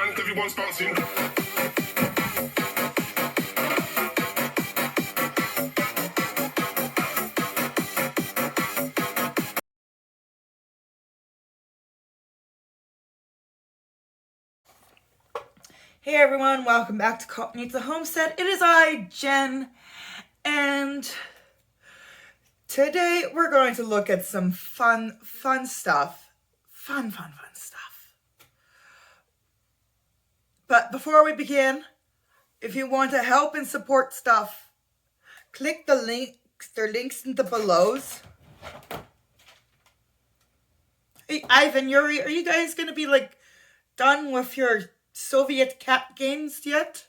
front, everyone's bouncing. Hey everyone, welcome back to Cop Needs a Homestead. It is I, Jen, and today we're going to look at some fun stuff. Fun stuff. But before we begin, if you want to help and support stuff, click the links. There are links in the belows. Hey, Ivan, Yuri, are you guys going to be like done with your Soviet cat games yet?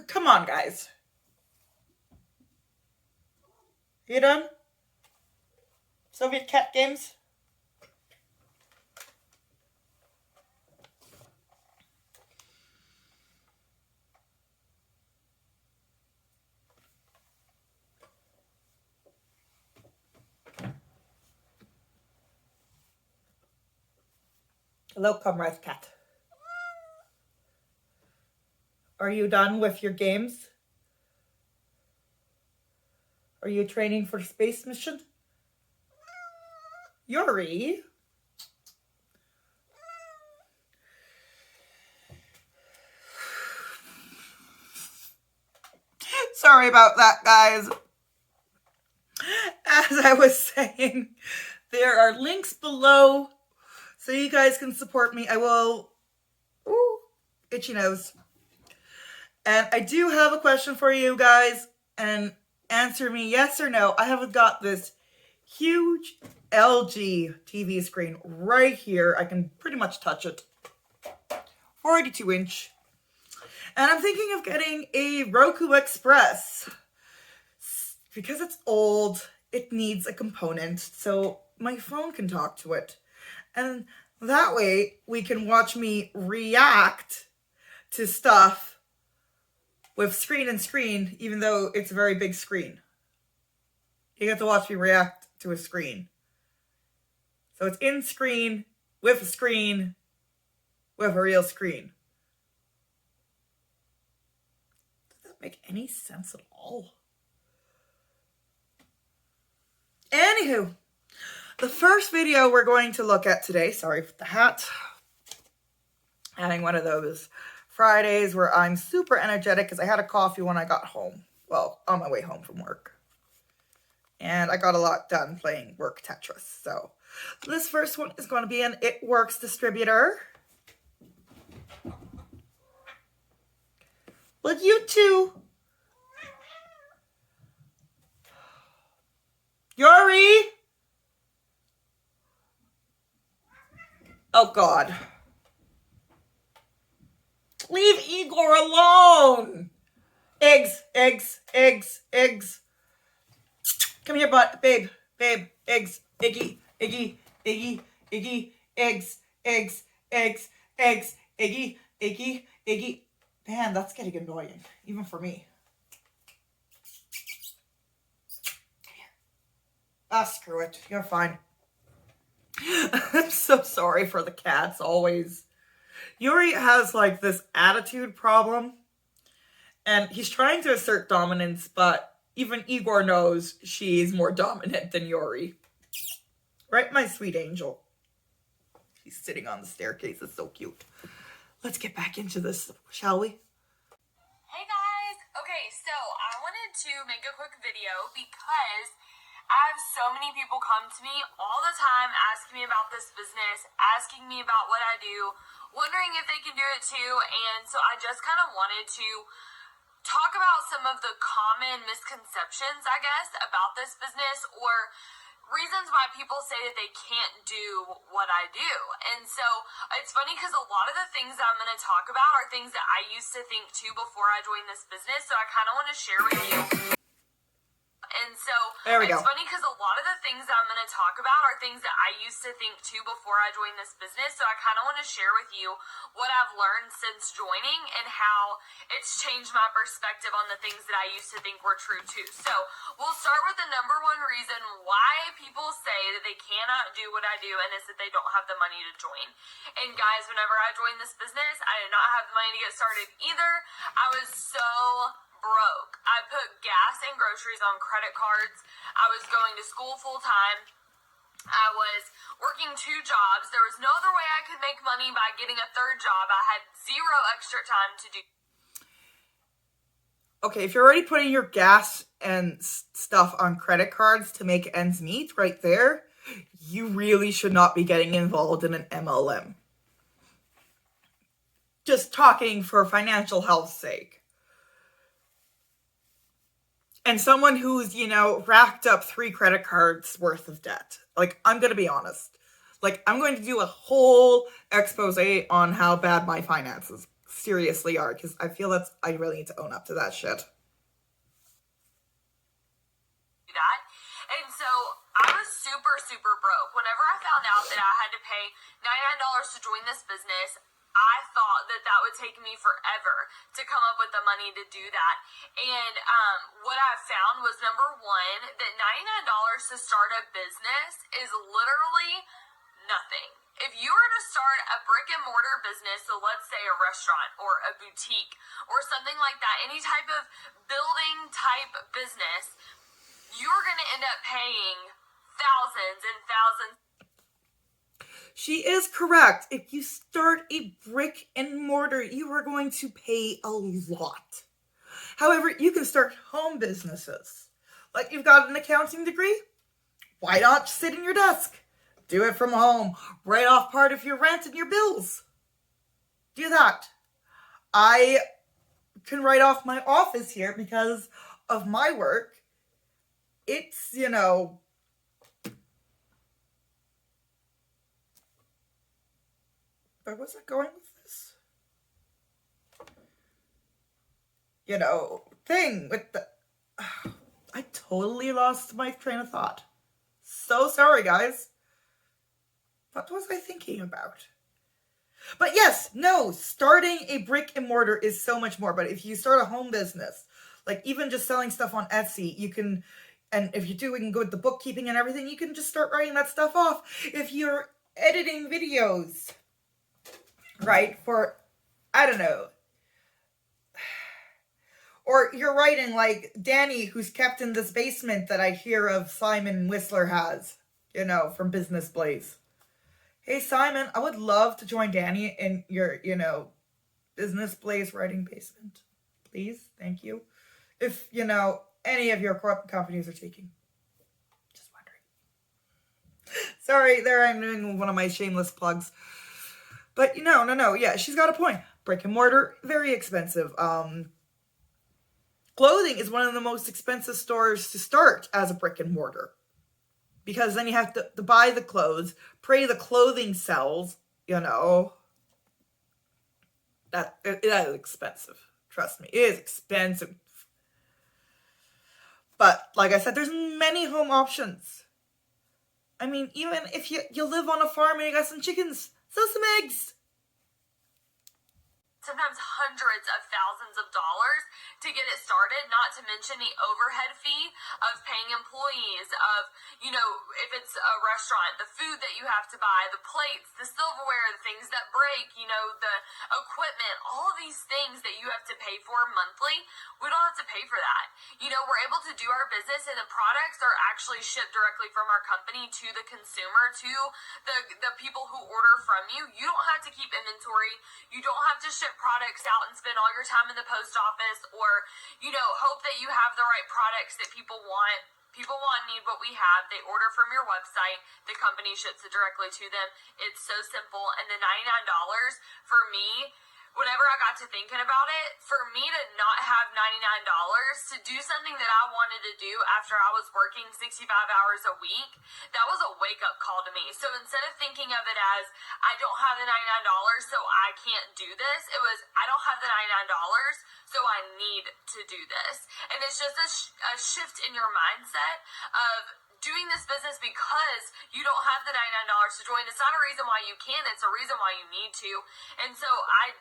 Come on, guys. You done? Soviet cat games? Hello, comrade cat. Are you done with your games? Are you training for space mission? Yuri? Sorry about that, guys. As I was saying, there are links below so you guys can support me. I will... Ooh, itchy nose. And I do have a question for you guys, and answer me yes or no. I have got this huge LG TV screen right here. I can pretty much touch it. 42-inch. And I'm thinking of getting a Roku Express. Because it's old, it needs a component so my phone can talk to it. And that way we can watch me react to stuff with screen and screen, even though it's a very big screen. You get to watch me react to a screen. So it's in screen, with a screen, with a real screen. Does that make any sense at all? Anywho, the first video we're going to look at today, sorry for the hat, having one of those Fridays where I'm super energetic because I had a coffee when I got home. Well, on my way home from work. And I got a lot done playing work Tetris. So this first one is going to be an itworks distributor. But you two... Yuri! Oh, God. Leave Igor alone! Eggs. Come here, babe, eggs, Iggy, eggs, Iggy. Man, that's getting annoying, even for me. Ah, screw it. You're fine. I'm so sorry for the cats, always. Yuri has, like, this attitude problem. And he's trying to assert dominance, but even Igor knows she's more dominant than Yuri. Right, my sweet angel? He's sitting on the staircase. It's so cute. Let's get back into this, shall we? Hey guys! Okay, so I wanted to make a quick video because I have so many people come to me all the time asking me about this business, asking me about what I do, wondering if they can do it too, and so I just kind of wanted to talk about some of the common misconceptions, I guess, about this business, or reasons why people say that they can't do what I do. And so it's funny because a lot of the things that I'm going to talk about are things that I used to think too before I joined this business, so I kind of want to share with you And so There we it's go. funny because a lot of the things that I'm going to talk about are things that I used to think too before I joined this business. So I kind of want to share with you what I've learned since joining and how it's changed my perspective on the things that I used to think were true too. So we'll start with the number one reason why people say that they cannot do what I do, and it's that they don't have the money to join. And guys, whenever I joined this business, I did not have the money to get started either. I was so broke. I put gas and groceries on credit cards. I was going to school full time. I was working 2 jobs. There was no other way I could make money by getting a 3rd job. I had 0 extra time to do. Okay, if you're already putting your gas and stuff on credit cards to make ends meet right there, you really should not be getting involved in an MLM. Just talking for financial health's sake. And someone who's, racked up 3 credit cards worth of debt. Like, I'm going to be honest. Like, I'm going to do a whole expose on how bad my finances seriously are, because I feel I really need to own up to that shit. That. And so I was super, super broke. Whenever I found out that I had to pay $99 to join this business, I thought that would take me forever to come up with the money to do that. And what I found was, number one, that $99 to start a business is literally nothing. If you were to start a brick and mortar business, so let's say a restaurant or a boutique or something like that, any type of building type business, you're going to end up paying thousands and thousands. She is correct. If you start a brick and mortar, you are going to pay a lot. However, you can start home businesses. Like, you've got an accounting degree? Why not sit in your desk? Do it from home. Write off part of your rent and your bills. Do that. I can write off my office here because of my work. It's, where was I going with this? Thing with the... I totally lost my train of thought. So sorry, guys. What was I thinking about? But yes, no, starting a brick and mortar is so much more. But if you start a home business, like even just selling stuff on Etsy, you can... And if you do, we can go with the bookkeeping and everything, you can just start writing that stuff off. If you're editing videos... Right, for, I don't know. Or you're writing like Danny, who's kept in this basement that I hear of Simon Whistler has, from Business Blaze. Hey, Simon, I would love to join Danny in your, Business Blaze writing basement. Please, thank you. If, any of your corporate companies are taking. Just wondering. Sorry, there I'm doing one of my shameless plugs. But no, yeah, she's got a point. Brick and mortar, very expensive. Clothing is one of the most expensive stores to start as a brick and mortar. Because then you have to buy the clothes, pray the clothing sells, That it is expensive. Trust me, it is expensive. But, like I said, there's many home options. I mean, even if you live on a farm and you got some chickens, sell some eggs. Sometimes hundreds of thousands of dollars to get it started, not to mention the overhead fee of paying employees, of, if it's a restaurant, the food that you have to buy, the plates, the silverware, the things that break, the equipment, all of these things that you have to pay for monthly. We don't have to pay for that. We're able to do our business, and the products are actually shipped directly from our company to the consumer, to the people who order from you. You don't have to keep inventory. You don't have to ship products out and spend all your time in the post office, or hope that you have the right products that people want. People want and need what we have. They order from your website. The company ships it directly to them. It's so simple. And the $99 for me whenever I got to thinking about it, for me to not have $99 to do something that I wanted to do after I was working 65 hours a week, that was a wake-up call to me. So instead of thinking of it as, I don't have the $99, so I can't do this, it was, I don't have the $99, so I need to do this. And it's just a shift in your mindset of doing this business because you don't have the $99 to join. It's not a reason why you can, it's a reason why you need to. And so I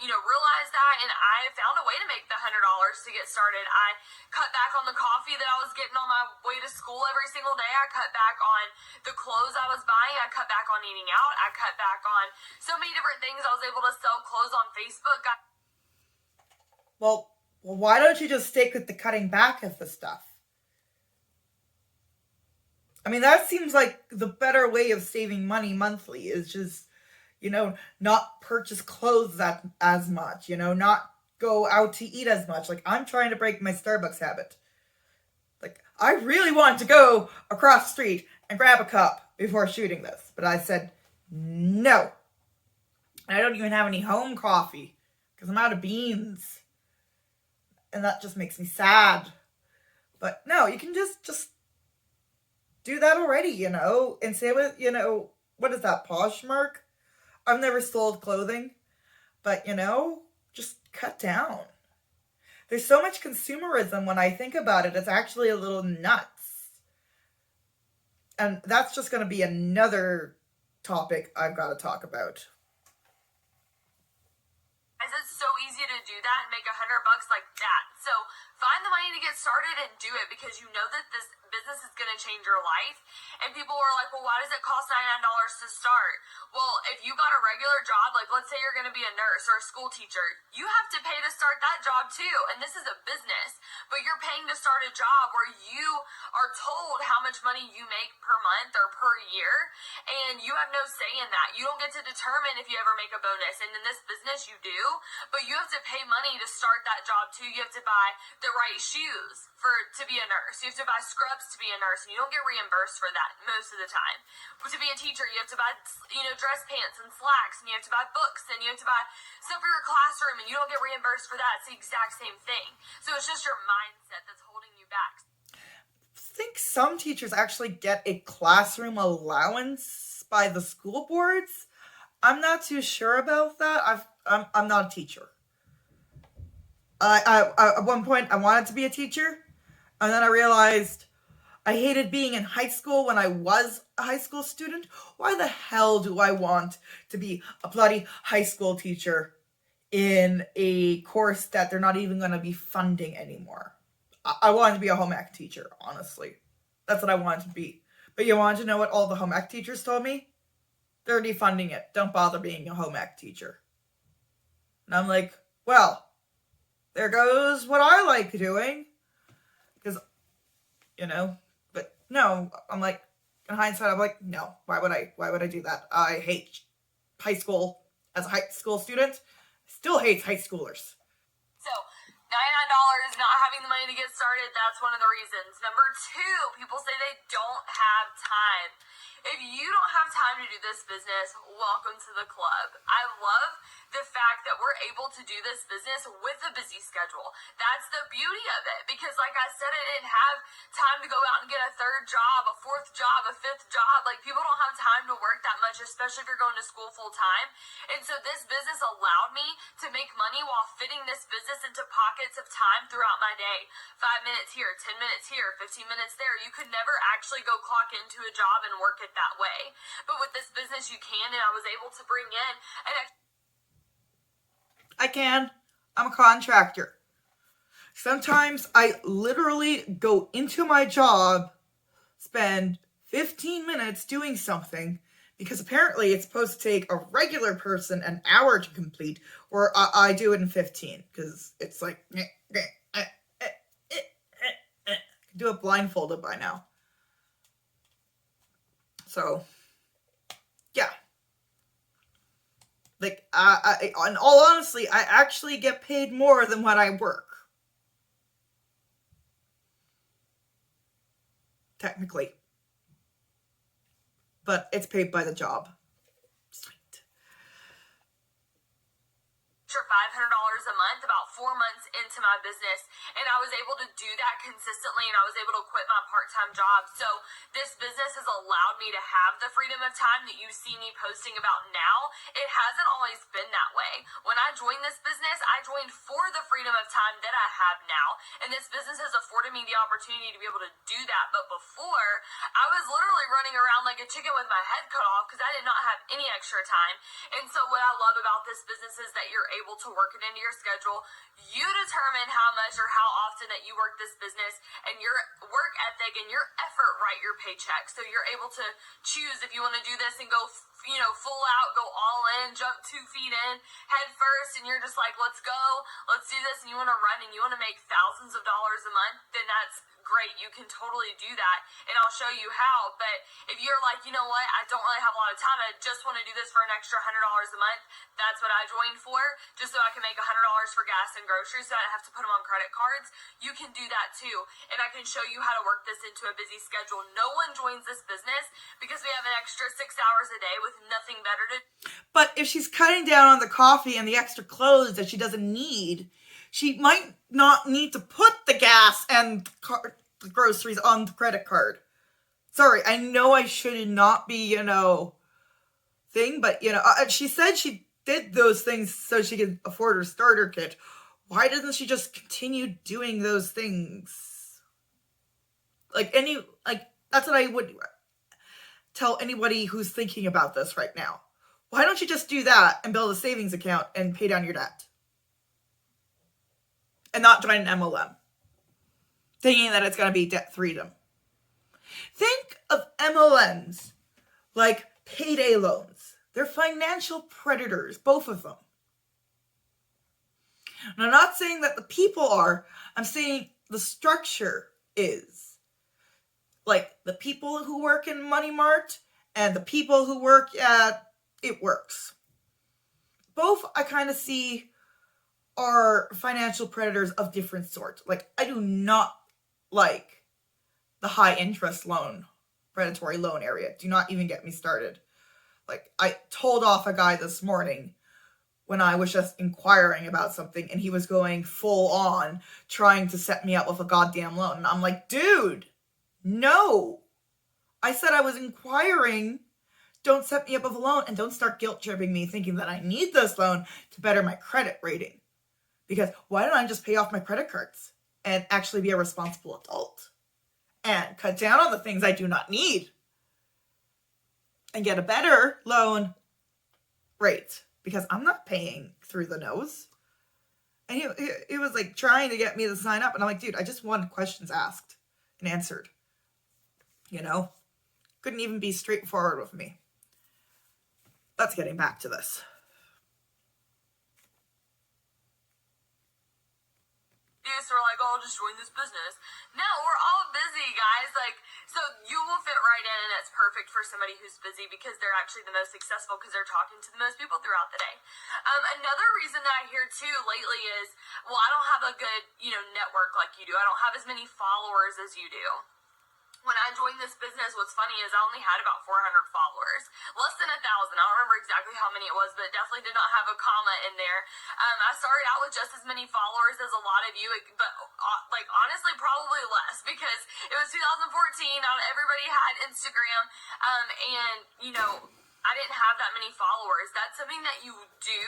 realized that, and I found a way to make the $100 to get started. I cut back on the coffee that I was getting on my way to school every single day. I cut back on the clothes I was buying. I cut back on eating out. I cut back on so many different things. I was able to sell clothes on Facebook. Well, why don't you just stick with the cutting back of the stuff? I mean, that seems like the better way of saving money monthly is just, not purchase clothes as much, not go out to eat as much. Like, I'm trying to break my Starbucks habit. Like, I really want to go across the street and grab a cup before shooting this. But I said, no. I don't even have any home coffee because I'm out of beans. And that just makes me sad. But no, you can just do that already, and say with, what is that, Poshmark? I've never sold clothing, but, just cut down. There's so much consumerism when I think about it, it's actually a little nuts. And that's just going to be another topic I've got to talk about. It's so easy to do that and make $100 like that. So find the money to get started and do it because you know that this business is going to change your life. And people are like, well, why does it cost $99 to start? Well, if you got a regular job, like let's say you're going to be a nurse or a school teacher, you have to pay to start that job too. And this is a business, but you're paying to start a job where you are told how much money you make per month or per year. And you have no say in that. You don't get to determine if you ever make a bonus. And in this business, you do, but you have to pay money to start that job too. You have to buy the right shoes to be a nurse. You have to buy scrubs to be a nurse, and you don't get reimbursed for that most of the time. But to be a teacher, you have to buy, dress pants and slacks, and you have to buy books, and you have to buy stuff for your classroom, and you don't get reimbursed for that. It's the exact same thing. So it's just your mindset that's holding you back. I think some teachers actually get a classroom allowance by the school boards. I'm not too sure about that. I'm not a teacher. I at one point I wanted to be a teacher, and then I realized I hated being in high school when I was a high school student. Why the hell do I want to be a bloody high school teacher in a course that they're not even going to be funding anymore? I wanted to be a home ec teacher, honestly. That's what I wanted to be. But you want to know what all the home ec teachers told me? They're defunding it. Don't bother being a home ec teacher. And I'm like, well, there goes what I like doing. Because, but no, I'm like, in hindsight, I'm like, no, why would I do that? I hate high school. As a high school student, still hates high schoolers. So, $99, not having the money to get started, that's one of the reasons. Number two, people say they don't have time. If you don't have time to do this business, welcome to the club. I love the fact that we're able to do this business with a busy schedule. That's the beauty of it. Because like I said, I didn't have time to go out and get a third job, a fourth job, a fifth job. Like people don't have time to work that much, especially if you're going to school full time. And so this business allowed me to make money while fitting this business into pockets of time throughout my day. 5 minutes here, 10 minutes here, 15 minutes there. You could never actually go clock into a job and work it that way. But with this business you can, and I was able to bring in an I can. I'm a contractor. Sometimes I literally go into my job, spend 15 minutes doing something, because apparently it's supposed to take a regular person an hour to complete, or I do it in 15, because it's like, I can do it blindfolded by now. So, yeah. Like, in all honesty, I actually get paid more than what I work. Technically. But it's paid by the job. Sweet. extra $500 a month about 4 months into my business, and I was able to do that consistently, and I was able to quit my part-time job. So this business has allowed me to have the freedom of time that you see me posting about now. It hasn't always been that way. When I joined this business, I joined for the freedom of time that I have now, and this business has afforded me the opportunity to be able to do that. But before, I was literally running around like a chicken with my head cut off because I did not have any extra time. And so what I love about this business is that you're able to work it into your schedule. You determine how much or how often that you work this business, and your work ethic and your effort write your paycheck. So you're able to choose if you want to do this and go, full out, go all in, jump 2 feet in, head first, and you're just like, let's go, let's do this, and you want to run and you want to make thousands of dollars a month, then that's great. You can totally do that, and I'll show you how. But if you're like, you know what, I don't really have a lot of time, I just want to do this for an extra $100 a month, that's what I joined for, just so I can make $100 for gas and groceries, so I don't have to put them on credit cards. You can do that too, and I can show you how to work this into a busy schedule. No one joins this business because we have an extra 6 hours a day with nothing better to do. But if she's cutting down on the coffee and the extra clothes that she doesn't need, she might not need to put the gas and the groceries on the credit card. Sorry, I know I should not be, thing, but, she said she did those things so she could afford her starter kit. Why doesn't she just continue doing those things? That's what I would tell anybody who's thinking about this right now. Why don't you just do that and build a savings account and pay down your debt? And not join an MLM, thinking that it's going to be debt freedom. Think of MLMs like payday loans. They're financial predators, both of them. And I'm not saying that the people are, I'm saying the structure is. Like the people who work in Money Mart and the people who work at itworks. Both I kind of see are financial predators of different sorts. Like, I do not like the high interest loan, predatory loan area. Do not even get me started. Like, I told off a guy this morning when I was just inquiring about something, and he was going full on trying to set me up with a goddamn loan. And I'm like, dude, no. I said I was inquiring. Don't set me up with a loan, and don't start guilt tripping me thinking that I need this loan to better my credit rating. Because why don't I just pay off my credit cards and actually be a responsible adult and cut down on the things I do not need and get a better loan rate, because I'm not paying through the nose. And he was like trying to get me to sign up, and I'm like, dude, I just wanted questions asked and answered. Couldn't even be straightforward with me. Let's getting back to this. So we're like, oh, I'll just join this business. No, we're all busy, guys. So you will fit right in, and it's perfect for somebody who's busy because they're actually the most successful because they're talking to the most people throughout the day. Another reason that I hear too lately is, well, I don't have a good, network like you do. I don't have as many followers as you do. When I joined this business, what's funny is I only had about 400 followers. Less than 1,000. I don't remember exactly how many it was, but it definitely did not have a comma in there. I started out with just as many followers as a lot of you, but honestly, probably less, because it was 2014. Not everybody had Instagram, and I didn't have that many followers. That's something that you do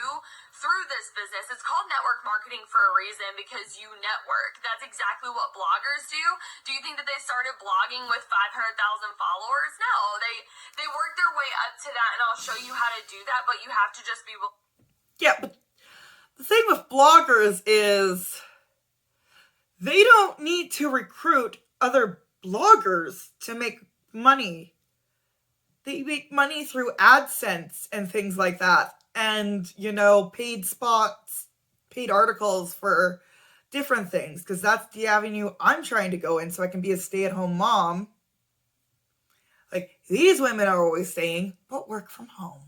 through this business. It's called network marketing for a reason, because you network. That's exactly what bloggers do. Do you think that they started blogging with 500,000 followers? No, they work their way up to that, and I'll show you how to do that, but you have to just be... Yeah, but the thing with bloggers is they don't need to recruit other bloggers to make money. They make money through AdSense and things like that. And, paid spots, paid articles for different things. Because that's the avenue I'm trying to go in so I can be a stay-at-home mom. Like, these women are always saying, but work from home.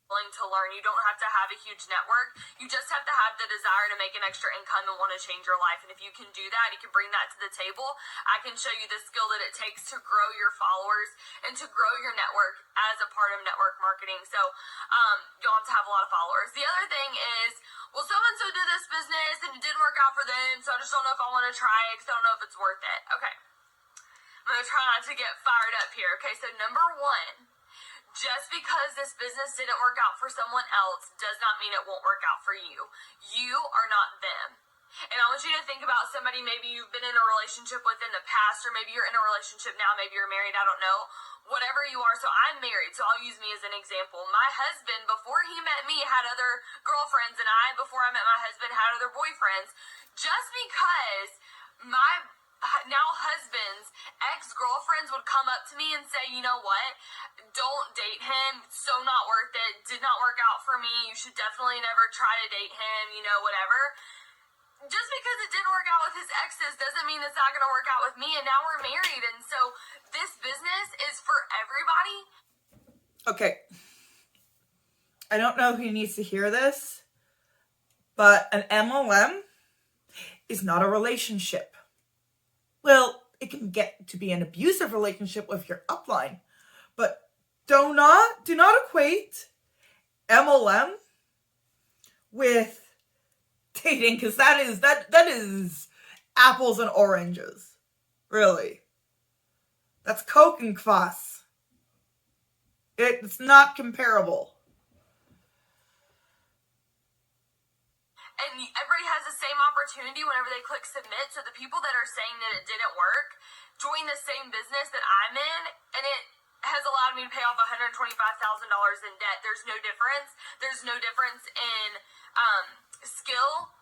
willing to learn. You don't have to have a huge network. You just have to have the desire to make an extra income and want to change your life. And if you can do that, you can bring that to the table. I can show you the skill that it takes to grow your followers and to grow your network as a part of network marketing. So you don't have to have a lot of followers. The other thing is, well, so-and-so did this business and it didn't work out for them, so I just don't know if I want to try it because I don't know if it's worth it. Okay. I'm going to try not to get fired up here. Okay, so number one, just because this business didn't work out for someone else does not mean it won't work out for you. You are not them. And I want you to think about somebody maybe you've been in a relationship with in the past, or maybe you're in a relationship now, maybe you're married, I don't know. Whatever you are, so I'm married, so I'll use me as an example. My husband, before he met me, had other girlfriends, and before I met my husband, had other boyfriends. Just because my now husband's ex-girlfriends would come up to me and say, you know what, don't date him, so not worth it, did not work out for me, you should definitely never try to date him, you know, whatever. Just because it didn't work out with his exes doesn't mean it's not going to work out with me, and now we're married, and so this business is for everybody. Okay. I don't know who needs to hear this, but an MLM is not a relationship. Well, it can get to be an abusive relationship with your upline, but do not equate MLM with dating, because that is apples and oranges. Really. That's Coke and Kvass. It's not comparable. And everybody has the same opportunity whenever they click submit. So the people that are saying that it didn't work join the same business that I'm in, and it has allowed me to pay off $125,000 in debt. There's no difference. There's no difference in skill.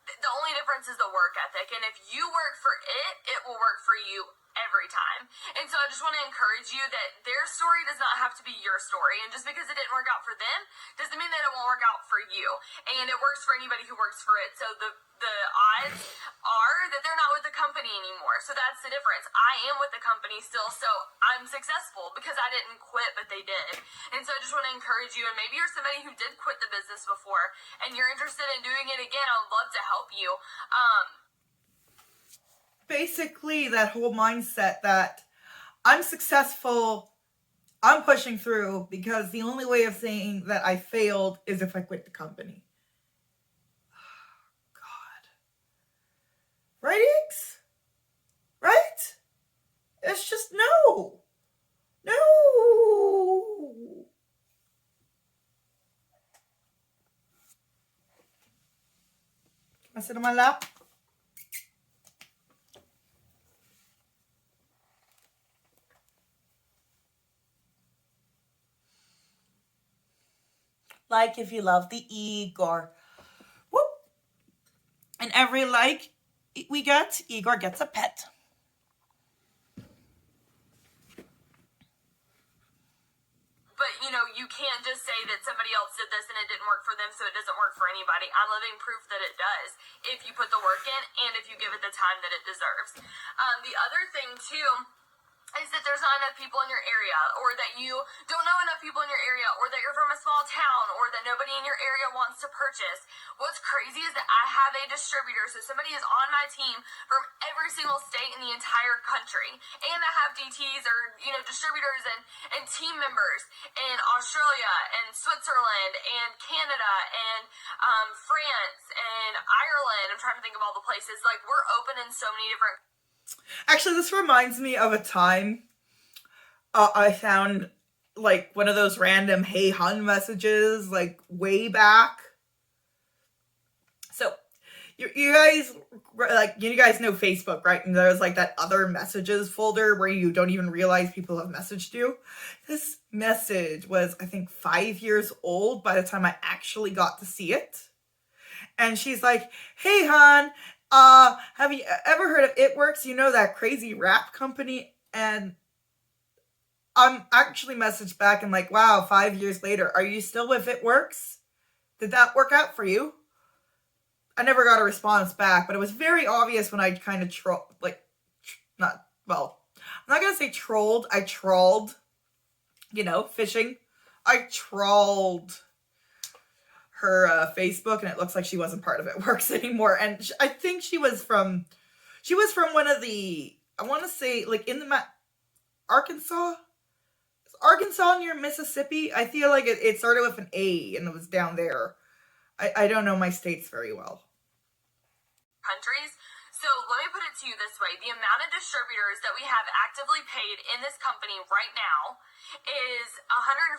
The only difference is the work ethic. And if you work for it, it will work for you every time. And so I just want to encourage you that their story does not have to be your story. And just because it didn't work out for them doesn't mean that it won't work out for you. And it works for anybody who works for it. So the odds are that they're not with the company anymore. So that's the difference. I am with the company still, so I'm successful because I didn't quit, but they did. And so I just want to encourage you, and maybe you're somebody who did quit the business before and you're interested in doing it again. I would love to help you. Basically, that whole mindset that I'm successful, I'm pushing through, because the only way of saying that I failed is if I quit the company. God. Right, X? Right? It's just no. No. Can I sit on my lap? Like if you love the Igor. Whoop. And every like we get, Igor gets a pet. But, you know, you can't just say that somebody else did this and it didn't work for them, so it doesn't work for anybody. I'm living proof that it does if you put the work in and if you give it the time that it deserves. The other thing, too, is that there's not enough people in your area, or that you don't know enough people in your area, or that you're from a small town, or that nobody in your area wants to purchase. What's crazy is that I have a distributor, so somebody is on my team from every single state in the entire country, and I have DTs, or, you know, distributors and team members in Australia and Switzerland and Canada and France and Ireland. I'm trying to think of all the places. Like, we're open in so many different. Actually, this reminds me of a time I found like one of those random "Hey Hun" messages, like way back. So you guys know Facebook, right? And there's like that other messages folder where you don't even realize people have messaged you. This message was, I think, 5 years old by the time I actually got to see it. And she's like, "Hey Hun, have you ever heard of Itworks? You know, that crazy rap company?" And I'm actually messaged back and like, "Wow, 5 years later, are you still with Itworks? Did that work out for you?" I never got a response back, but it was very obvious when I kind of I'm not going to say trolled. I trawled, you know, fishing. I trawled Facebook, and it looks like she wasn't part of itworks anymore. And I think she was from one of the, I want to say, like in the Arkansas. Arkansas near Mississippi. I feel like it started with an A and it was down there. I don't know my states very well. Countries. So let me put it to you this way. The amount of distributors that we have actively paid in this company right now is 105,000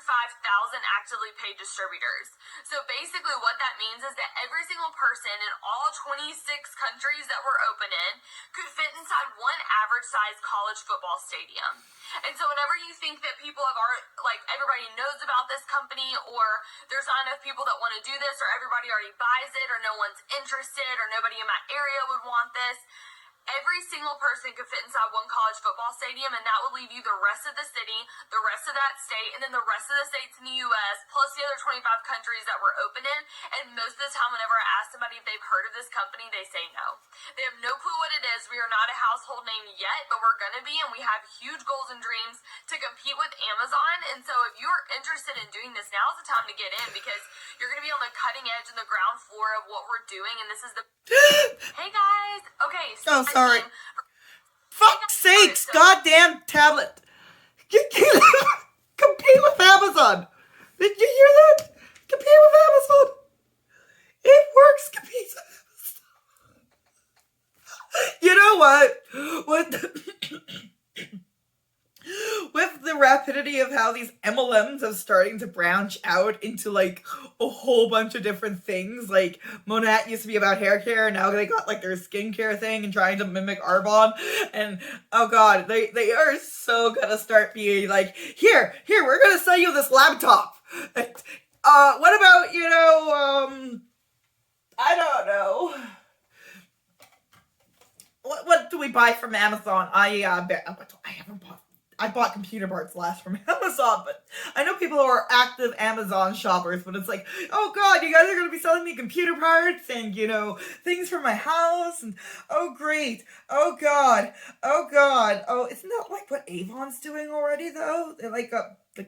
actively paid distributors. So basically what that means is that every single person in all 26 countries that we're open in could fit inside one average sized college football stadium. And so whenever you think that people have like everybody knows about this company, or there's not enough people that want to do this, or everybody already buys it, or no one's interested, or nobody in my area would want this, every single person could fit inside one college football stadium, and that would leave you the rest of the city, the rest of that state, and then the rest of the states in the U.S., plus the other 25 countries that we're open in. And most of the time, whenever I ask somebody if they've heard of this company, they say no. They have no clue what it is. We are not a household name yet, but we're going to be, and we have huge goals and dreams to compete with Amazon. And so if you're interested in doing this, now's the time to get in, because you're going to be on the cutting edge and the ground floor of what we're doing, and this is the... Hey guys! Okay, so... Oh, sorry. Fuck's sakes, goddamn tablet. You can't compete with Amazon. Did you hear that? Compete with Amazon. It works, competes with Amazon. You know what? With the rapidity of how these MLMs are starting to branch out into like a whole bunch of different things, like Monat used to be about hair care, and now they got like their skincare thing and trying to mimic Arbonne, and oh god, they are so gonna start being like, here, we're gonna sell you this laptop. What about, I don't know. What do we buy from Amazon? I bought computer parts last from Amazon, but I know people who are active Amazon shoppers, but it's like, oh god, you guys are going to be selling me computer parts and, things for my house, and oh great, oh god, oh, isn't that like what Avon's doing already, though? They're like, oh god.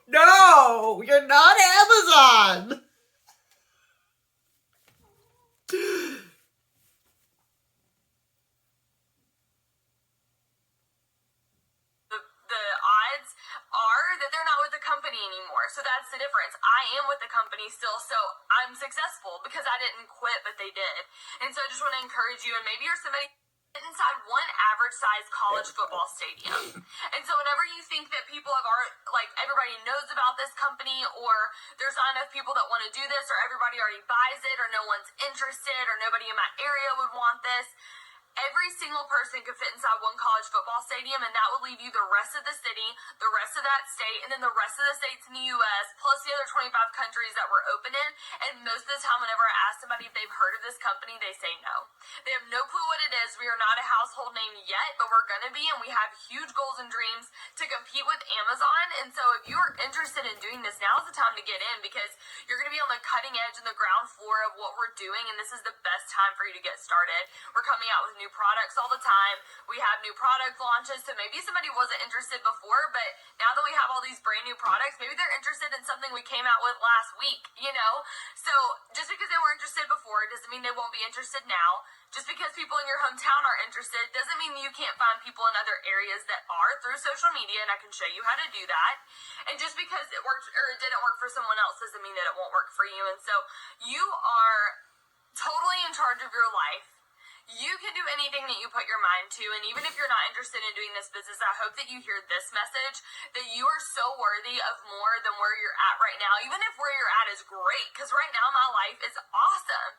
No, you're not Amazon! The odds are that they're not with the company anymore. So that's the difference. I am with the company still, so I'm successful because I didn't quit, but they did. And so I just want to encourage you, and maybe you're somebody inside one average sized college football stadium. And so whenever you think that people have like everybody knows about this company, or there's not enough people that want to do this, or everybody already buys it, or no one's interested, or nobody in my area would want this, every single person could fit inside one college football stadium, and that would leave you the rest of the city, the rest of that state, and then the rest of the states in the U.S., plus the other 25 countries that we're open in. And most of the time, whenever I ask somebody if they've heard of this company, they say no. They have no clue what it is. We are not a household name yet, but we're going to be, and we have huge goals and dreams to compete with Amazon. And so if you're interested in doing this, now's the time to get in, because you're going to be on the cutting edge and the ground floor of what we're doing, and this is the best time for you to get started. We're coming out with new products all the time. We have new product launches, so maybe somebody wasn't interested before, but now that we have all these brand new products, maybe they're interested in something we came out with last week, So just because they were interested before doesn't mean they won't be interested now. Just because people in your hometown are interested doesn't mean you can't find people in other areas that are through social media, and I can show you how to do that. And just because it worked or it didn't work for someone else doesn't mean that it won't work for you. And so you are totally in charge of your life. You can do anything that you put your mind to, and even if you're not interested in doing this business, I hope that you hear this message, that you are so worthy of more than where you're at right now, even if where you're at is great, because right now my life is awesome.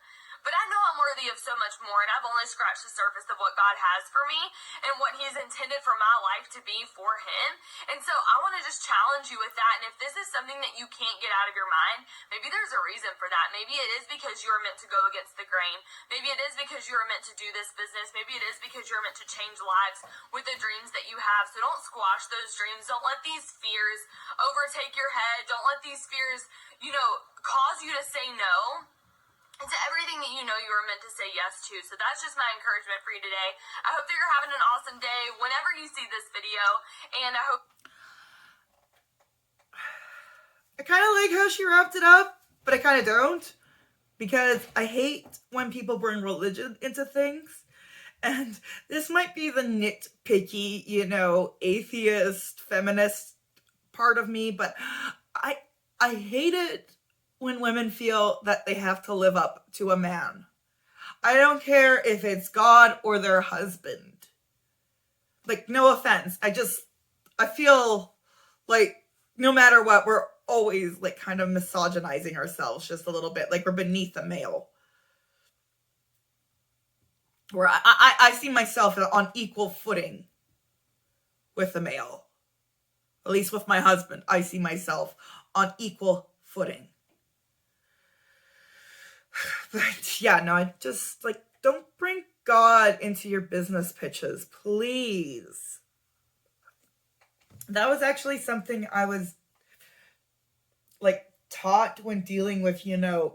But I know I'm worthy of so much more, and I've only scratched the surface of what God has for me and what He's intended for my life to be for Him. And so I want to just challenge you with that. And if this is something that you can't get out of your mind, maybe there's a reason for that. Maybe it is because you're meant to go against the grain. Maybe it is because you're meant to do this business. Maybe it is because you're meant to change lives with the dreams that you have. So don't squash those dreams. Don't let these fears overtake your head. Don't let these fears, cause you to say no. It's everything that you know you were meant to say yes to. So that's just my encouragement for you today. I hope that you're having an awesome day whenever you see this video. And I hope... I kind of like how she wrapped it up, but I kind of don't. Because I hate when people bring religion into things. And this might be the nitpicky, atheist, feminist part of me, but I hate it when women feel that they have to live up to a man. I don't care if it's God or their husband. Like, no offense. I feel like no matter what, we're always like kind of misogynizing ourselves just a little bit. Like we're beneath a male. Where I see myself on equal footing with a male. At least with my husband, I see myself on equal footing. But yeah, no, I just like, don't bring God into your business pitches, please. That was actually something I was like taught when dealing with,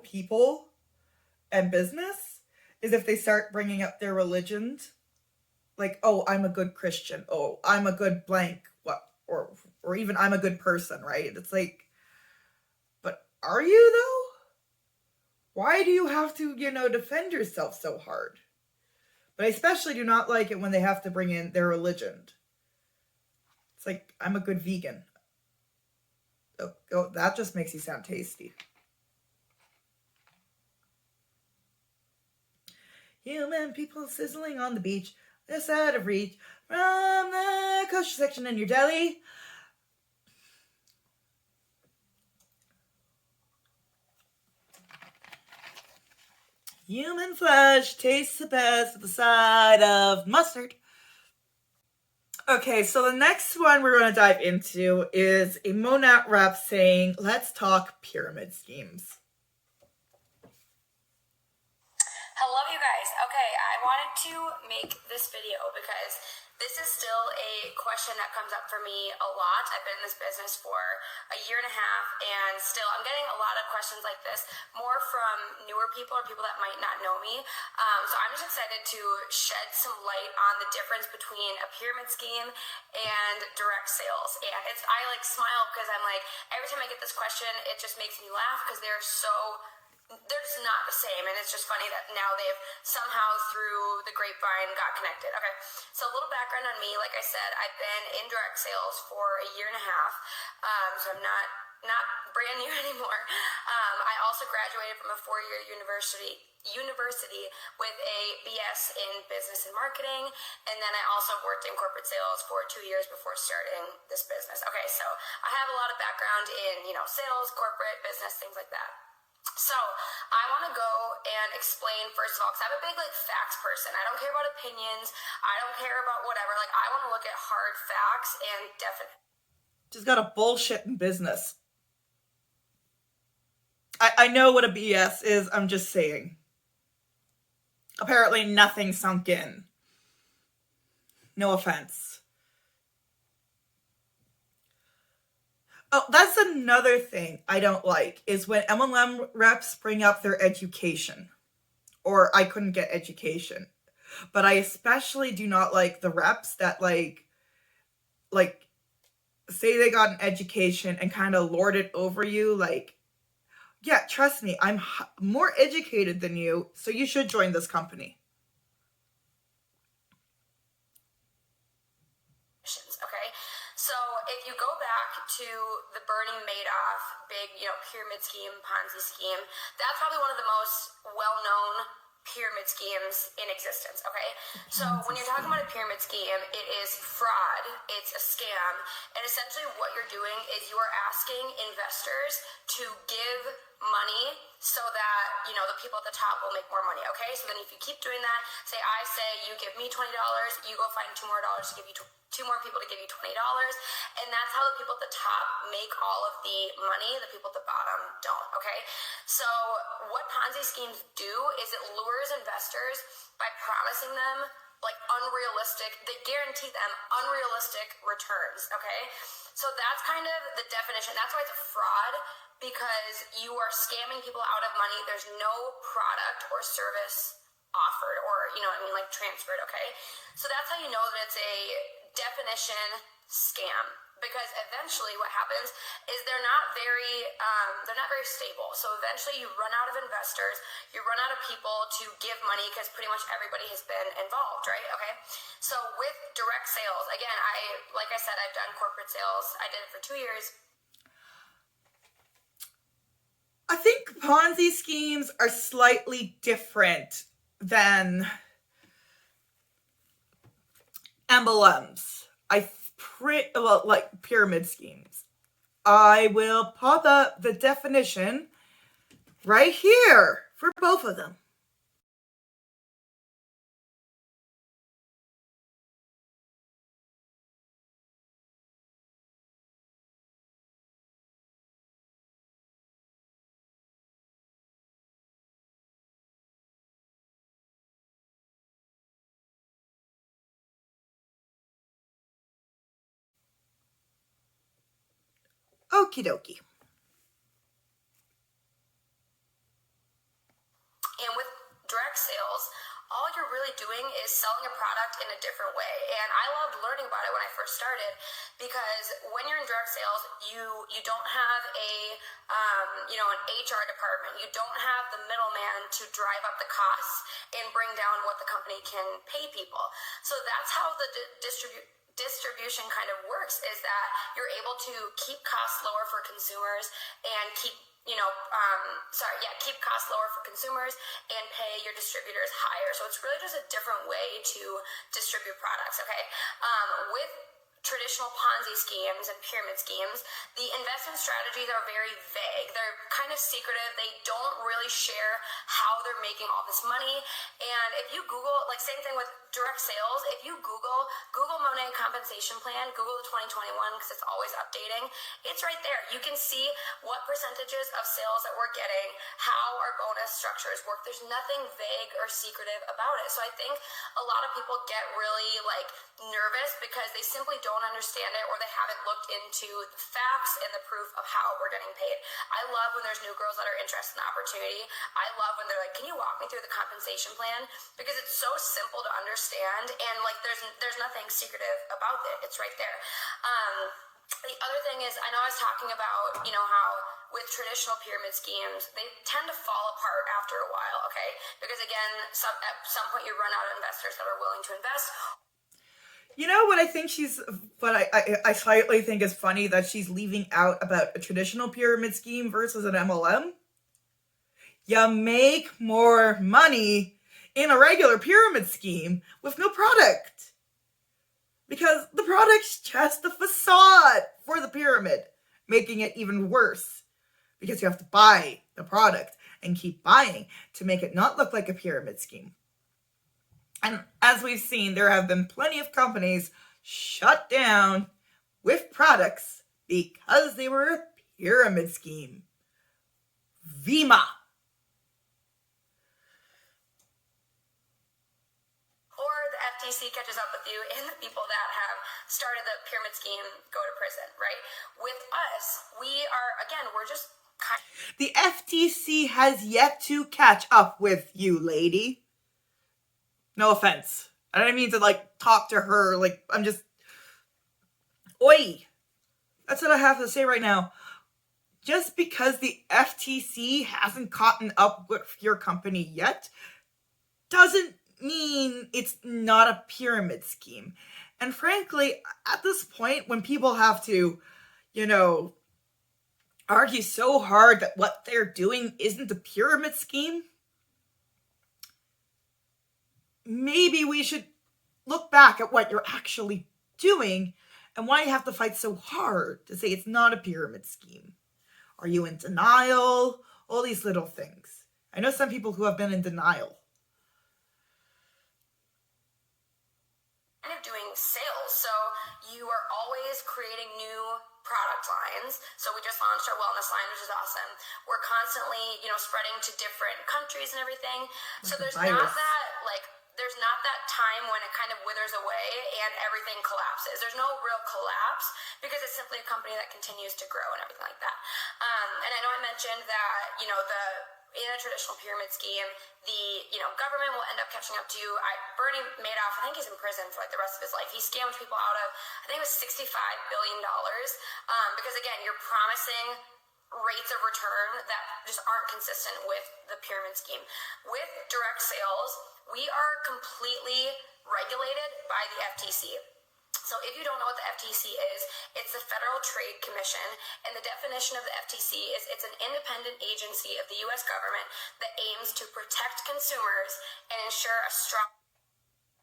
people and business, is if they start bringing up their religions, like, oh, I'm a good Christian, oh, I'm a good blank, what, or even I'm a good person, right? It's like, but are you though? Why do you have to, defend yourself so hard? But I especially do not like it when they have to bring in their religion. It's like, I'm a good vegan. Oh, that just makes you sound tasty. Human people sizzling on the beach, just out of reach from the kosher section in your deli. Human flesh tastes the best with the side of mustard. Okay, so the next one we're going to dive into is a Monat rep saying, let's talk pyramid schemes. Hello, you guys. Okay, I wanted to make this video because this is still a question that comes up for me a lot. I've been in this business for a year and a half, and still I'm getting a lot of questions like this, more from newer people or people that might not know me. So I'm just excited to shed some light on the difference between a pyramid scheme and direct sales. And I like smile because I'm like, every time I get this question, it just makes me laugh because they're just not the same, and it's just funny that now they've somehow through the grapevine got connected. Okay, so a little background on me. Like I said, I've been in direct sales for a year and a half, so I'm not brand new anymore. I also graduated from a 4-year university with a BS in business and marketing, and then I also worked in corporate sales for 2 years before starting this business. Okay, so I have a lot of background in sales, corporate, business, things like that. So I want to go and explain, first of all, because I'm a big facts person. I don't care about opinions. I don't care about whatever. I want to look at hard facts and definite. Just got a bullshit in business. I know what a BS is. I'm just saying. Apparently nothing sunk in. No offense. Oh, that's another thing I don't like, is when MLM reps bring up their education. Or I couldn't get education. But I especially do not like the reps that like say they got an education and kind of lord it over you. Like, yeah, trust me, I'm more educated than you, so you should join this company. Okay, so if you go back to the Bernie Madoff big, pyramid scheme, Ponzi scheme, that's probably one of the most well-known pyramid schemes in existence. Okay, so when you're talking about a pyramid scheme, it is fraud, it's a scam, and essentially what you're doing is you are asking investors to give money so that the people at the top will make more money. Okay, so then if you keep doing that, I say you give me $20, you go find $2 more to give you two more people to give you $20, and that's how the people at the top make all of the money. The people at the bottom don't. Okay, so what Ponzi schemes do is it lures investors by promising them they guarantee them unrealistic returns. Okay, so that's kind of the definition. That's why it's a fraud, because you are scamming people out of money. There's no product or service offered or transferred. Okay, so that's how you know that it's a definition scam. because eventually what happens is they're not very stable. So eventually you run out of investors, you run out of people to give money because pretty much everybody has been involved, right? Okay. So with direct sales, again, like I said, I've done corporate sales. I did it for 2 years. I think Ponzi schemes are slightly different than MLMs. Like pyramid schemes. I will pop up the definition right here for both of them. Okie dokie. And with direct sales, all you're really doing is selling a product in a different way. And I loved learning about it when I first started, because when you're in direct sales, you don't have an HR department. You don't have the middleman to drive up the costs and bring down what the company can pay people. So that's how the distribution kind of works, is that you're able to keep costs lower for consumers and keep costs lower for consumers and pay your distributors higher. So it's really just a different way to distribute products, okay? With traditional Ponzi schemes and pyramid schemes, the investment strategies are very vague. They're kind of secretive. They don't really share how they're making all this money. And if you Google, like same thing with direct sales, if you Google Monat compensation plan, Google the 2021, because it's always updating, it's right there. You can see what percentages of sales that we're getting, how our bonus structures work. There's nothing vague or secretive about it. So I think a lot of people get really nervous because they simply don't understand it, or they haven't looked into the facts and the proof of how we're getting paid. I love when there's new girls that are interested in the opportunity. I love when they're like, can you walk me through the compensation plan? Because it's so simple to understand, and there's nothing secretive about it. It's right there. The other thing is, I know I was talking about, how with traditional pyramid schemes, they tend to fall apart after a while, okay? Because again, at some point you run out of investors that are willing to invest. You know what I slightly think is funny that she's leaving out about a traditional pyramid scheme versus an MLM? You make more money in a regular pyramid scheme with no product. Because the product's just the facade for the pyramid, making it even worse. Because you have to buy the product and keep buying to make it not look like a pyramid scheme. And as we've seen, there have been plenty of companies shut down with products because they were a pyramid scheme. Vima. Or the FTC catches up with you, and the people that have started the pyramid scheme go to prison, right? With us, we're just the FTC has yet to catch up with you, lady. No offense. I don't mean to talk to her. I'm just... Oi! That's what I have to say right now. Just because the FTC hasn't caught up with your company yet doesn't mean it's not a pyramid scheme. And frankly, at this point, when people have to, argue so hard that what they're doing isn't a pyramid scheme, maybe we should look back at what you're actually doing and why you have to fight so hard to say it's not a pyramid scheme. Are you in denial? All these little things. I know some people who have been in denial. Kind of doing sales, so you are always creating new product lines. So we just launched our wellness line, which is awesome. We're constantly, spreading to different countries and everything. So there's not that there's not that time when it kind of withers away and everything collapses. There's no real collapse because it's simply a company that continues to grow and everything like that. And I know I mentioned that, in a traditional pyramid scheme, the government will end up catching up to you. Bernie Madoff, I think he's in prison for like the rest of his life. He scammed people out of, I think it was $65 billion, because again, you're promising rates of return that just aren't consistent with the pyramid scheme. With direct sales, we are completely regulated by the FTC. So if you don't know what the FTC is, it's the Federal Trade Commission, and the definition of the FTC is it's an independent agency of the U.S. government that aims to protect consumers and ensure a strong...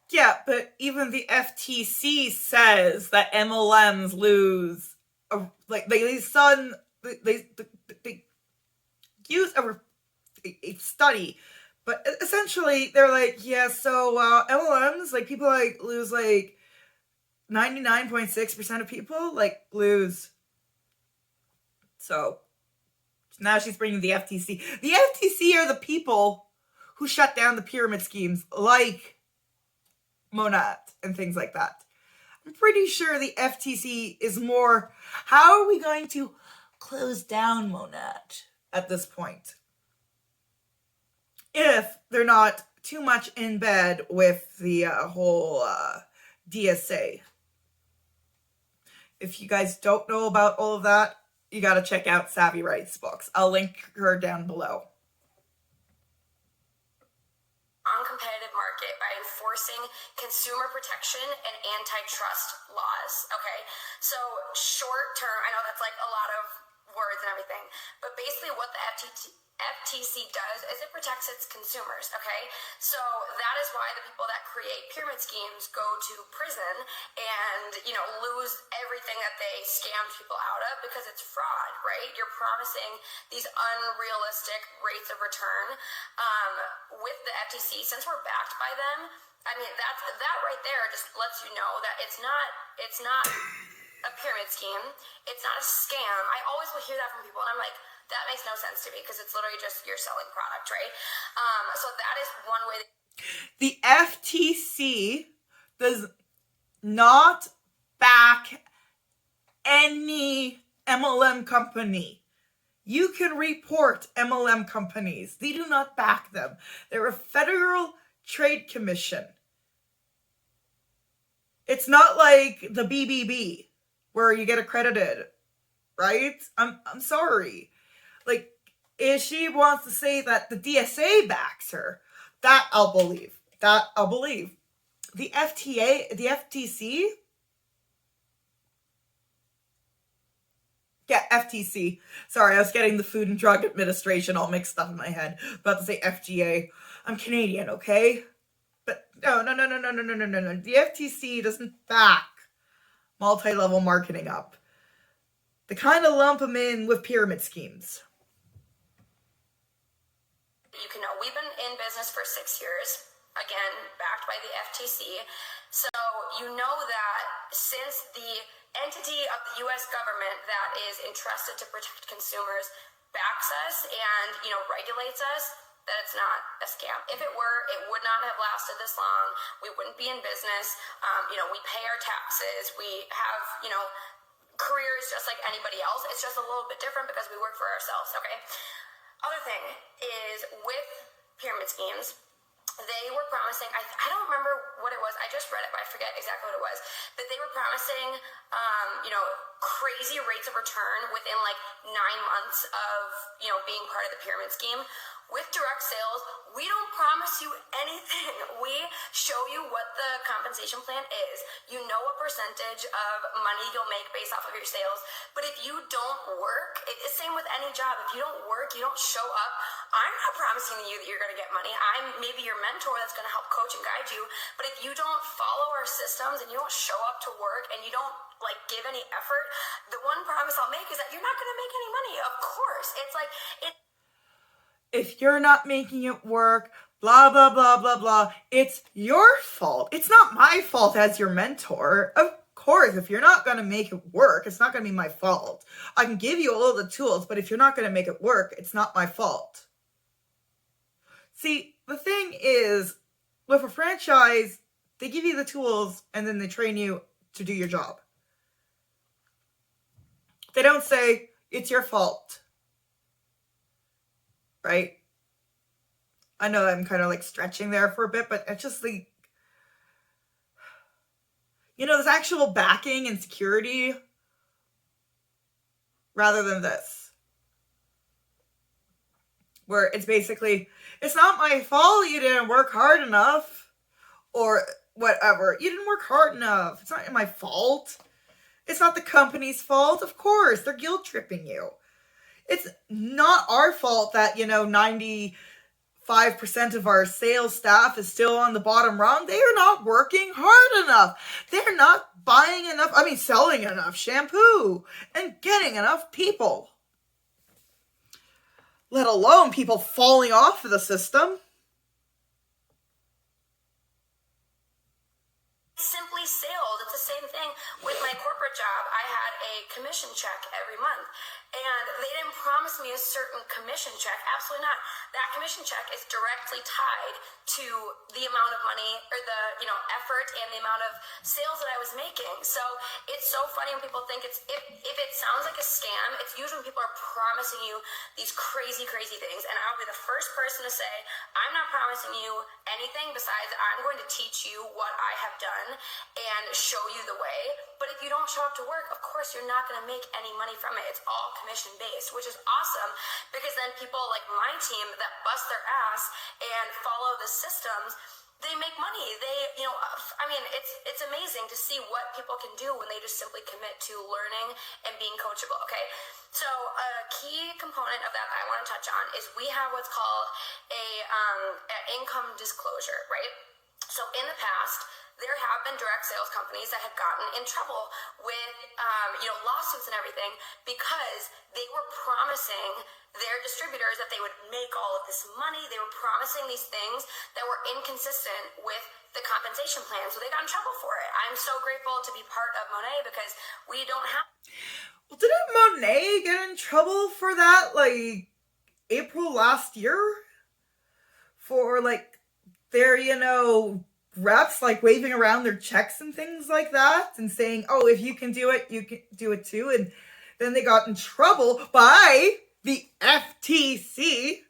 Yeah, but even the FTC says that MLMs lose, they use a study, but essentially they're like, yeah, so MLMs, like people like lose like 99.6% of people like lose. So now she's bringing the FTC. The FTC are the people who shut down the pyramid schemes like Monat and things like that. I'm pretty sure the FTC is more, how are we going to close down Monat at this point? If they're not too much in bed with the whole DSA. If you guys don't know about all of that, you gotta check out Savy Wright's books. I'll link her down below. Uncompetitive market by enforcing consumer protection and antitrust laws. Okay, so short term, I know that's like a lot of words and everything, but basically what the FTC does is it protects its consumers, okay? So that is why the people that create pyramid schemes go to prison and, lose everything that they scammed people out of because it's fraud, right? You're promising these unrealistic rates of return. With the FTC, since we're backed by them, I mean, that right there just lets you know that it's not a pyramid scheme. It's not a scam. I always will hear that from people, and I'm like, that makes no sense to me because it's literally just you're selling product, right? So that is one way. The FTC does not back any MLM company. You can report MLM companies. They do not back them. They're a Federal Trade Commission. It's not like the BBB where you get accredited, right? I'm sorry. Like, if she wants to say that the DSA backs her, that I'll believe. The FTC? Yeah, FTC. Sorry, I was getting the Food and Drug Administration all mixed up in my head. About to say FGA. I'm Canadian, okay? But no. The FTC doesn't back multi-level marketing up. They kind of lump them in with pyramid schemes. You can know we've been in business for 6 years, again, backed by the FTC. So you know that since the entity of the U.S. government that is entrusted to protect consumers backs us and, regulates us, that it's not a scam. If it were, it would not have lasted this long. We wouldn't be in business. We pay our taxes. We have, careers just like anybody else. It's just a little bit different because we work for ourselves, okay? Other thing is with pyramid schemes, they were promising, I don't remember what it was, I just read it, but I forget exactly what it was, but they were promising, crazy rates of return within like 9 months of, being part of the pyramid scheme. With direct sales, we don't promise you anything. We show you what the compensation plan is. You know what percentage of money you'll make based off of your sales. But if you don't work, it's the same with any job. If you don't work, you don't show up, I'm not promising you that you're going to get money. I'm maybe your mentor that's going to help coach and guide you. But if you don't follow our systems and you don't show up to work and you don't give any effort, the one promise I'll make is that you're not going to make any money. Of course. It's like, if you're not making it work, blah, blah, blah, blah, blah, it's your fault. It's not my fault as your mentor. Of course, if you're not going to make it work, it's not going to be my fault. I can give you all the tools, but if you're not going to make it work, it's not my fault. See, the thing is, with a franchise, they give you the tools and then they train you to do your job. They don't say, it's your fault. Right? I know I'm kind of like stretching there for a bit, but it's just like, there's actual backing and security rather than this. Where it's basically, it's not my fault you didn't work hard enough or whatever. You didn't work hard enough. It's not my fault. It's not the company's fault. Of course, they're guilt tripping you. It's not our fault that, 95% of our sales staff is still on the bottom rung. They are not working hard enough. They're not selling enough shampoo and getting enough people. Let alone people falling off of the system. Simply sales. It's the same thing with my corporate job. I had a commission check every month, and they didn't promise me a certain commission check. Absolutely not. That commission check is directly tied to the amount of money or the effort and the amount of sales that I was making. So it's so funny when people think if it sounds like a scam, it's usually when people are promising you these crazy things. And I'll be the first person to say, I'm not promising you anything besides I'm going to teach you what I have done and show you the way. But if you don't show up to work, of course you're not going to make any money from it. It's all commission based, which is awesome, because then people like my team that bust their ass and follow the systems, they make money. It's amazing to see what people can do when they just simply commit to learning and being coachable. Okay, so a key component of that I want to touch on is we have what's called an income disclosure, right? So in the past, there have been direct sales companies that have gotten in trouble with, lawsuits and everything because they were promising their distributors that they would make all of this money. They were promising these things that were inconsistent with the compensation plan. So they got in trouble for it. I'm so grateful to be part of Monat because we don't have... Well, didn't Monat get in trouble for that, April last year? For, their, reps waving around their checks and things like that and saying, oh, if you can do it, you can do it too. And then they got in trouble by the FTC.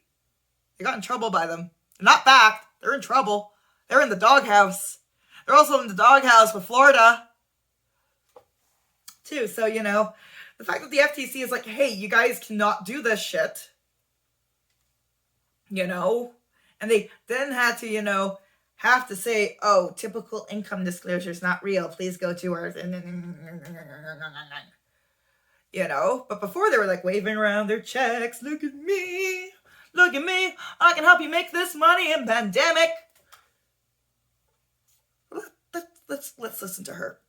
They got in trouble by them. They're not backed. They're in trouble. They're in the doghouse. They're also in the doghouse with Florida too. So, the fact that the FTC is like, hey, you guys cannot do this shit, and they then had to, have to say, oh, typical income disclosure is not real. Please go to our... But before they were waving around their checks. Look at me. I can help you make this money in pandemic. Let's listen to her.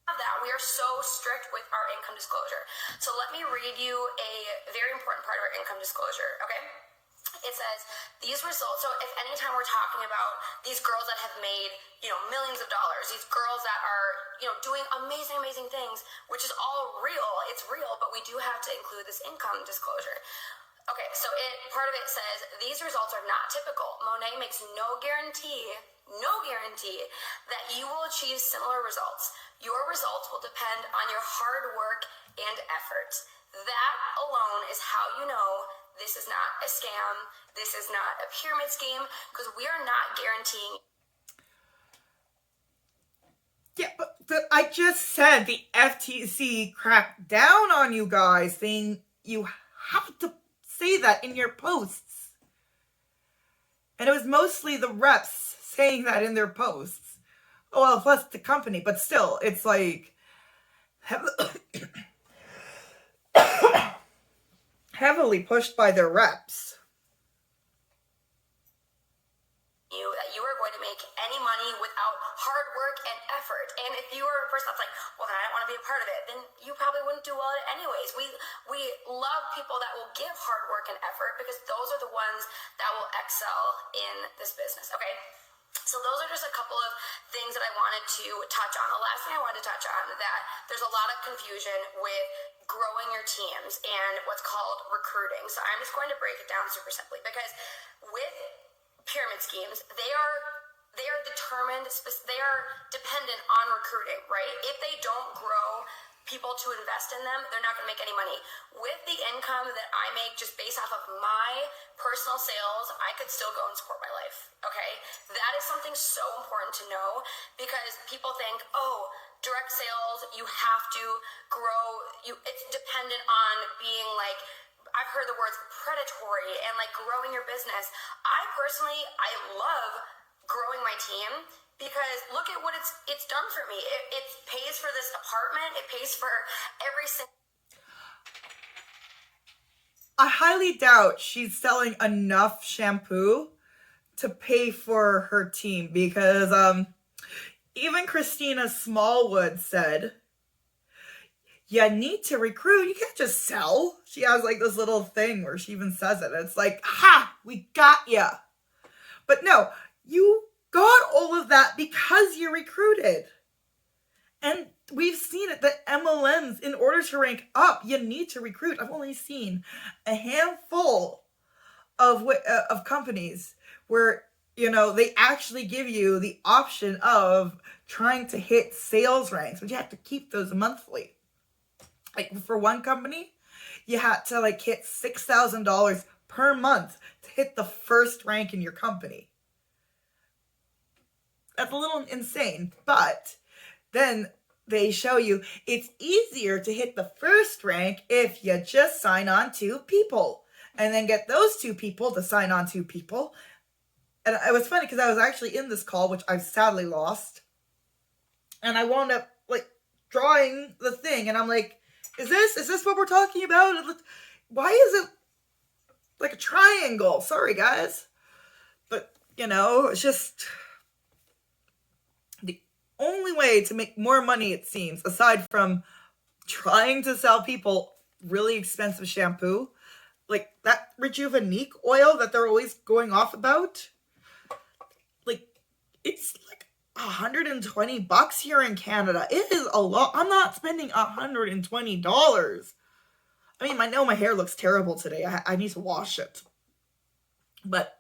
That we are so strict with our income disclosure. So let me read you a very important part of our income disclosure, okay? It says these results. So if anytime we're talking about these girls that have made, millions of dollars, these girls that are, doing amazing things, which is all real. It's real, but we do have to include this income disclosure. Okay, so part of it says these results are not typical. Monat makes no guarantee that you will achieve similar results. Your results will depend on your hard work and effort. That alone is how you know this is not a scam. This is not a pyramid scheme, because we are not guaranteeing. Yeah, but I just said the FTC cracked down on you guys, saying you have to say that in your posts. And it was mostly the reps saying that in their posts. Oh, well, plus the company, but still, it's heavily pushed by their reps. That you are going to make any money without hard work and effort. And if you are a person that's like, well, then I don't want to be a part of it, then you probably wouldn't do well at it anyways. We love people that will give hard work and effort, because those are the ones that will excel in this business, okay? So those are just a couple of things that I wanted to touch on. The last thing I wanted to touch on, that there's a lot of confusion with growing your teams and what's called recruiting. So I'm just going to break it down super simply, because with pyramid schemes, they are they are determined, they are dependent on recruiting, right? If they don't grow people to invest in them, they're not going to make any money. With the income that I make just based off of my personal sales, I could still go and support my life, okay? That is something so important to know, because people think, oh, direct sales, you have to grow, it's dependent on being like, I've heard the words predatory and like growing your business. I personally love growing my team, because look at what it's done for me. It pays for this apartment. It pays for every single. I highly doubt she's selling enough shampoo to pay for her team, because even Christina Smallwood said, you need to recruit. You can't just sell. She has like this little thing where she even says it. It's like, ha, we got ya. But no, you got all of that because you recruited. And we've seen it that MLMs, in order to rank up, you need to recruit. I've only seen a handful of companies where, you know, they actually give you the option of trying to hit sales ranks, but you have to keep those monthly. Like for one company, you had to like hit $6,000 per month to hit the first rank in your company. That's a little insane, but then they show you it's easier to hit the first rank if you just sign on 2 people and then get those 2 people to sign on 2 people. And it was funny because I was actually in this call, which I've sadly lost, and I wound up like drawing the thing, and I'm like, is this what we're talking about? Why is it like a triangle? Sorry guys, but you know, it's just the only way to make more money, it seems, aside from trying to sell people really expensive shampoo, like that Rejuvenique oil that they're always going off about. Like, it's like $120 here in Canada. It is a lot. I'm not spending $120. I mean, I know my hair looks terrible today. I need to wash it. But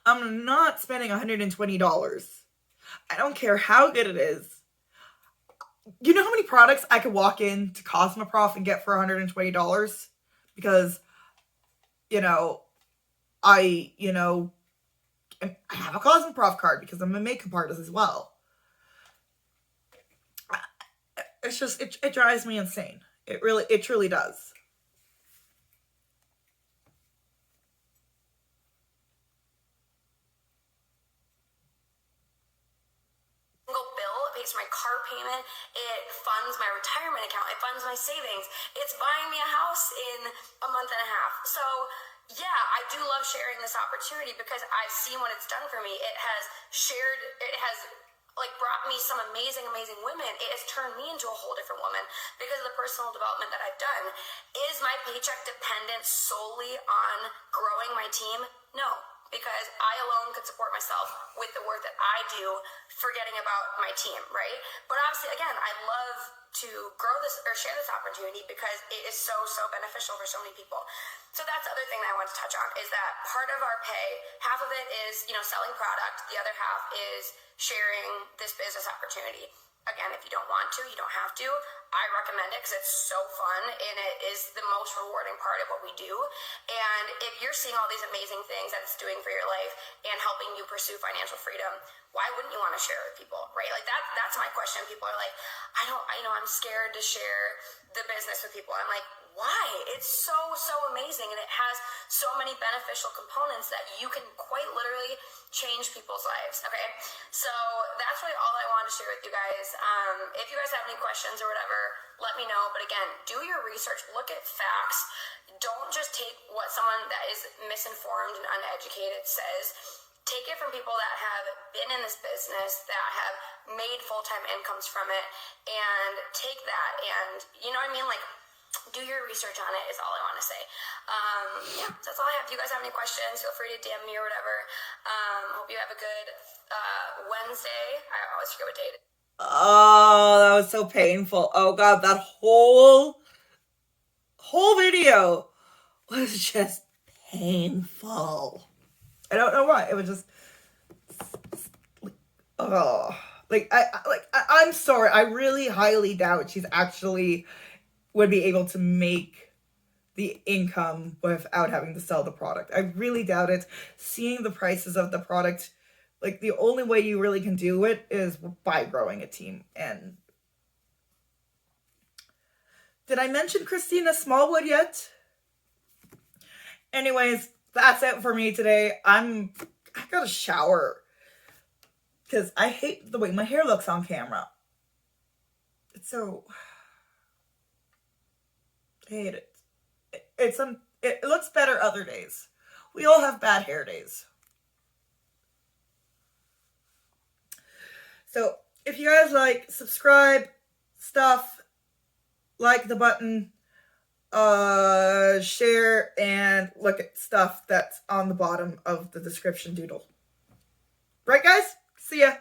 I'm not spending $120. I don't care how good it is. You know how many products I could walk into Cosmoprof and get for $120? Because, you know, I have a Cosmoprof card because I'm a makeup artist as well. It's just, it drives me insane. It truly does. Pays my car payment, it funds my retirement account, it funds my savings, it's buying me a house in a month and a half. So yeah, I do love sharing this opportunity because I've seen what it's done for me. It has like brought me some amazing women. It has turned me into a whole different woman because of the personal development that I've done. Is my paycheck dependent solely on growing my team? No, because I alone could support myself with the work that I do, forgetting about my team, right? But obviously, again, I love to grow this or share this opportunity because it is so beneficial for so many people. So that's the other thing that I want to touch on, is that part of our pay, half of it is, selling product, the other half is sharing this business opportunity. Again, if you don't want to, you don't have to. I recommend it because it's so fun and it is the most rewarding part of what we do. And if you're seeing all these amazing things that it's doing for your life and helping you pursue financial freedom, why wouldn't you want to share it with people, right? Like that's my question. People are like, I'm scared to share the business with people. I'm like, why? It's so amazing, and it has so many beneficial components that you can quite literally change people's lives. Okay, so that's really all I wanted to share with you guys. If you guys have any questions or whatever, let me know. But again, do your research, look at facts. Don't just take what someone that is misinformed and uneducated says. Take it from people that have been in this business, that have made full-time incomes from it, and take that and, you know what I mean? Like, do your research on it is all I want to say. Yeah, so that's all I have. If you guys have any questions, feel free to DM me or whatever. Hope you have a good Wednesday. I always forget what day it is. Oh, that was so painful. Oh God, that whole video was just painful. I don't know why. It was just like Oh, I'm sorry. I really highly doubt she's actually would be able to make the income without having to sell the product. I really doubt it. Seeing the prices of the product, like, the only way you really can do it is by growing a team. And did I mention Christina Smallwood yet? Anyways, that's it for me today. I gotta shower because I hate the way my hair looks on camera. It's so, I hate it. It looks better other days. We all have bad hair days. So if you guys like, subscribe, stuff, like the button, share, and look at stuff that's on the bottom of the description doodle. Right, guys? See ya.